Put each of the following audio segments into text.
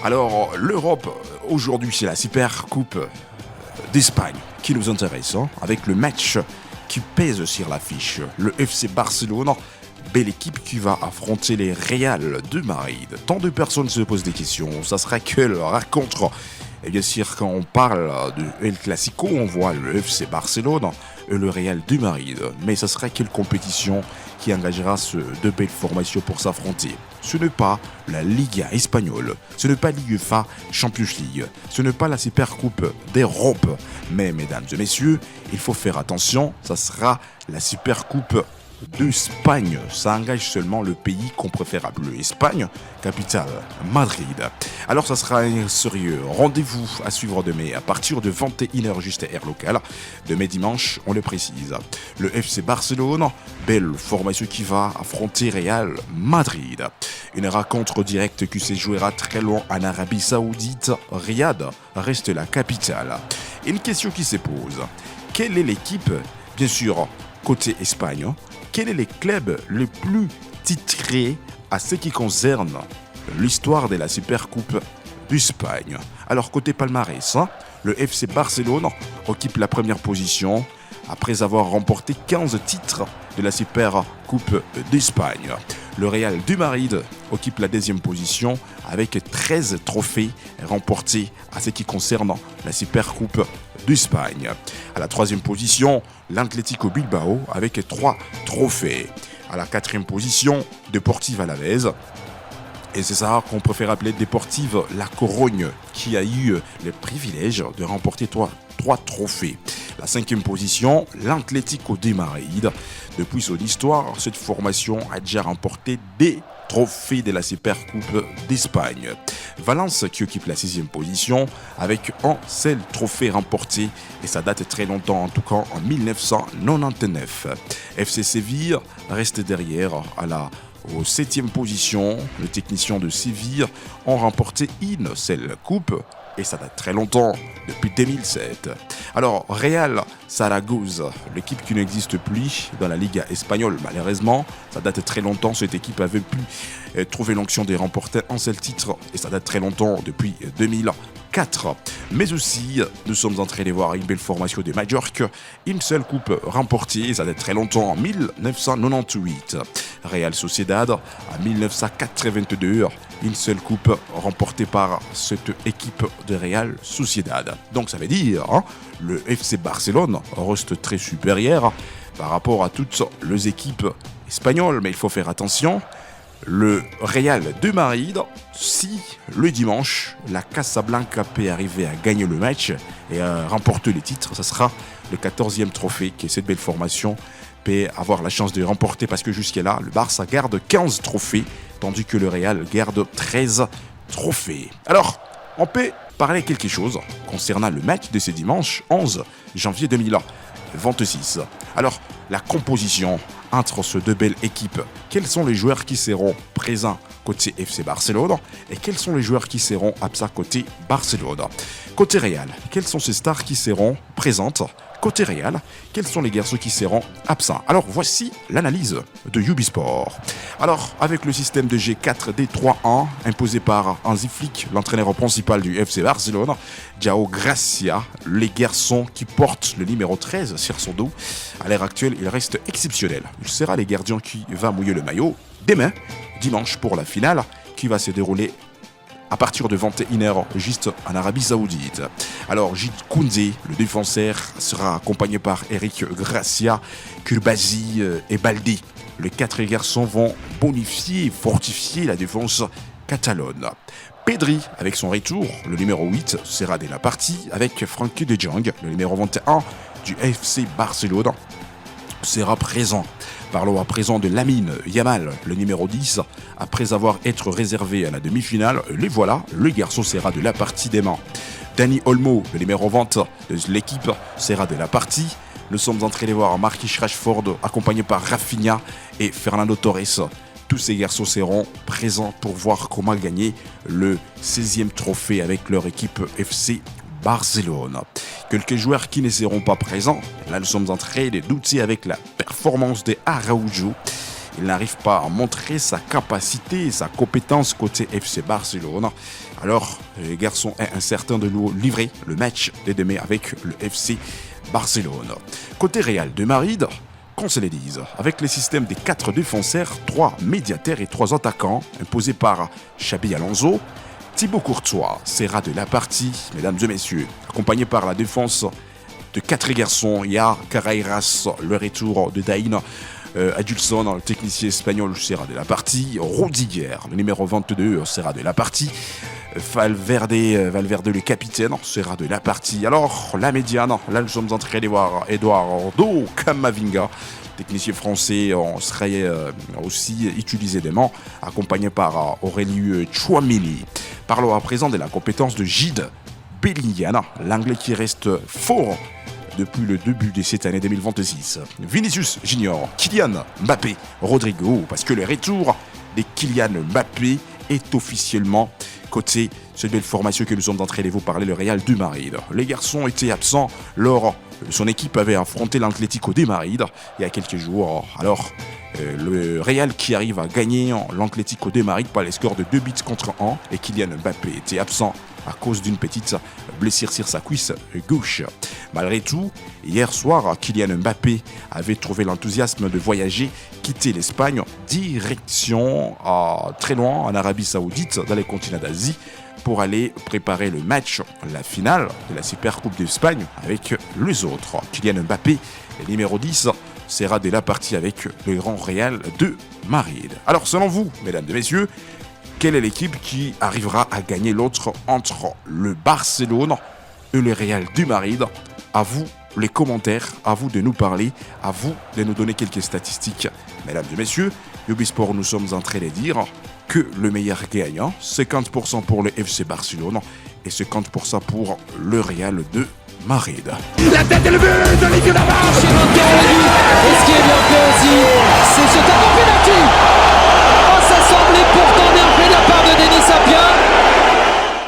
Alors, l'Europe, aujourd'hui, c'est la Super Coupe d'Espagne qui nous intéresse, avec le match qui pèse sur l'affiche. Le FC Barcelone, belle équipe qui va affronter les Real de Madrid. Tant de personnes se posent des questions, ça sera quelle rencontre? Et bien sûr, quand on parle de El Clasico, on voit le FC Barcelone et le Real de Madrid. Mais ça sera quelle compétition qui engagera deux belles formations pour s'affronter? Ce n'est pas la Liga espagnole, ce n'est pas l'UEFA Champions League, ce n'est pas la Super Coupe d'Europe. Mais mesdames et messieurs, il faut faire attention, ça sera la Super Coupe d'Espagne. Ça engage seulement le pays qu'on préfère appeler Espagne, capitale Madrid. Alors ça sera un sérieux rendez-vous à suivre demain à partir de 21h juste heure locale. Demain dimanche, on le précise. Le FC Barcelone, belle formation qui va affronter Real Madrid. Une rencontre directe qui se jouera très loin en Arabie Saoudite. Riyad reste la capitale. Une question qui se pose. Quelle est l'équipe, bien sûr, côté Espagne, quels sont les clubs les plus titrés à ce qui concerne l'histoire de la Super Coupe d'Espagne? Alors, côté palmarès, le FC Barcelone occupe la première position après avoir remporté 15 titres de la Super Coupe d'Espagne. Le Real de Madrid occupe la deuxième position avec 13 trophées remportés à ce qui concerne la Super Coupe d'Espagne. À la troisième position, l'Atlético Bilbao avec 3 trophées. À la quatrième position, Deportivo Alavés. Et c'est ça qu'on préfère appeler Deportivo La Corogne, qui a eu le privilège de remporter 3 trophées. La cinquième position, l'Atlético de Madrid. Depuis son histoire, cette formation a déjà remporté des trophées de la Super Coupe d'Espagne. Valence qui occupe la sixième position avec un seul trophée remporté et ça date très longtemps, en tout cas en 1999. FC Séville reste derrière aux 7e position. Les techniciens de Séville ont remporté une seule coupe et ça date très longtemps, depuis 2007. Alors, Real Zaragoza, l'équipe qui n'existe plus dans la Liga espagnole, malheureusement, ça date très longtemps, cette équipe avait pu trouver l'onction de remporter un seul titre et ça date très longtemps, depuis 2004. Mais aussi, nous sommes en train de voir une belle formation de Majorque, une seule coupe remportée, ça date très longtemps, en 1998. Real Sociedad, en 1982, une seule coupe remportée par cette équipe de Real Sociedad. Donc ça veut dire, le FC Barcelone reste très supérieur par rapport à toutes les équipes espagnoles. Mais il faut faire attention, le Real de Madrid, si le dimanche, la Casablanca peut arriver à gagner le match et à remporter les titres, ça sera le 14e trophée que cette belle formation peut avoir la chance de remporter, parce que jusqu'à là, le Barça garde 15 trophées, tandis que le Real garde 13 trophées. Alors, on peut parler quelque chose concernant le match de ce dimanche 11 janvier 2026. Alors, la composition entre ces deux belles équipes, quels sont les joueurs qui seront présents côté FC Barcelone et quels sont les joueurs qui seront absents côté Barcelone? Côté Real, quelles sont ces stars qui seront présentes? Côté Real, quels sont les garçons qui seront absents? Alors voici l'analyse de Ubisport. Alors avec le système de G4D3-1 imposé par Hansi Flick, l'entraîneur principal du FC Barcelone, Joao Gracia, les garçons qui portent le numéro 13 sur son dos, à l'heure actuelle il reste exceptionnel. Il sera les gardiens qui va mouiller le maillot demain, dimanche, pour la finale qui va se dérouler à partir de 21h juste en Arabie Saoudite. Alors Jude Koundé, le défenseur, sera accompagné par Eric Gracia, Kulbazi et Baldi. Les 4 garçons vont bonifier et fortifier la défense catalane. Pedri, avec son retour, le numéro 8, sera dès la partie avec Frenkie de Jong, le numéro 21 du FC Barcelone, sera présent. Parlons à présent de Lamine Yamal, le numéro 10. Après avoir été réservé à la demi-finale, les voilà, le garçon sera de la partie des mains. Dani Olmo, le numéro 20 de l'équipe, sera de la partie. Nous sommes en train de voir Marcus Rashford accompagné par Rafinha et Fernando Torres. Tous ces garçons seront présents pour voir comment gagner le 16e trophée avec leur équipe FC Barcelone. Quelques joueurs qui ne seront pas présents. Là, nous sommes en train de douter avec la performance de Araujo. il n'arrive pas à montrer sa capacité, sa compétence côté FC Barcelone. Alors, les garçons est incertain de nous livrer le match de demain avec le FC Barcelone. Côté Real de Madrid, qu'on se les dise, avec le système des 4 défenseurs, 3 médiataires et 3 attaquants, imposés par Xabi Alonso, Thibaut Courtois sera de la partie, mesdames et messieurs, accompagné par la défense de 4 garçons. Il y a Carreiras, le retour de Daïn Adulson, le technicien espagnol, sera de la partie. Rudiger, le numéro 22, sera de la partie. Valverde, le capitaine, sera de la partie. Alors, la médiane, là nous sommes en train de voir Eduardo Camavinga, technicien français, serait aussi utilisé dément, accompagné par Aurélien Tchouameni. Parlons à présent de la compétence de Jude Bellingham, l'anglais qui reste fort depuis le début de cette année 2026. Vinicius Junior, Kylian Mbappé, Rodrigo, parce que le retour de Kylian Mbappé est officiellement côté cette belle formation que nous sommes en train de vous parler, le Real de Madrid. Les garçons étaient absents lors son équipe avait affronté l'Atlético de Madrid il y a quelques jours. Alors, le Real qui arrive à gagner l'Atlético de Madrid par les scores de 2-1 et Kylian Mbappé était absent à cause d'une petite blessure sur sa cuisse gauche. Malgré tout, hier soir, Kylian Mbappé avait trouvé l'enthousiasme de voyager, quitter l'Espagne, direction très loin en Arabie Saoudite, dans les continents d'Asie, pour aller préparer le match, la finale de la Super Coupe d'Espagne avec les autres. Kylian Mbappé, le numéro 10, sera de la partie avec le Grand Real de Madrid. Alors, selon vous, mesdames et messieurs, quelle est l'équipe qui arrivera à gagner l'autre entre le Barcelone et le Real de Madrid? À vous les commentaires, à vous de nous parler, à vous de nous donner quelques statistiques. Mesdames et messieurs, Ubisport, nous sommes en train de dire que le meilleur gagnant, 50% pour le FC Barcelone et 50% pour le Real de Madrid. La tête est levée de Olivier Navarre. Et ce qui est bien fait aussi, c'est ce tableau penalty. Oh, ça semblait pourtant bien fait de la part de Denis Sapien.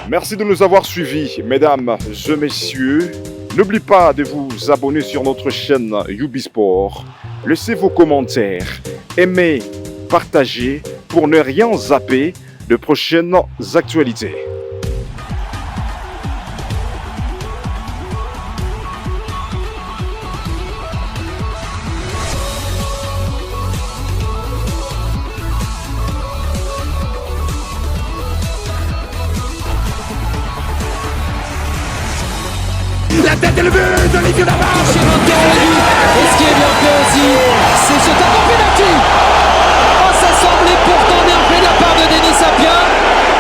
Merci de nous avoir suivis, mesdames et messieurs. N'oubliez pas de vous abonner sur notre chaîne Ubisport. Laissez vos commentaires, aimez, partagez pour ne rien zapper de prochaines actualités. La tête est levée de Olivier Navarre. Et ce qui est bien fait aussi, c'est ce tableau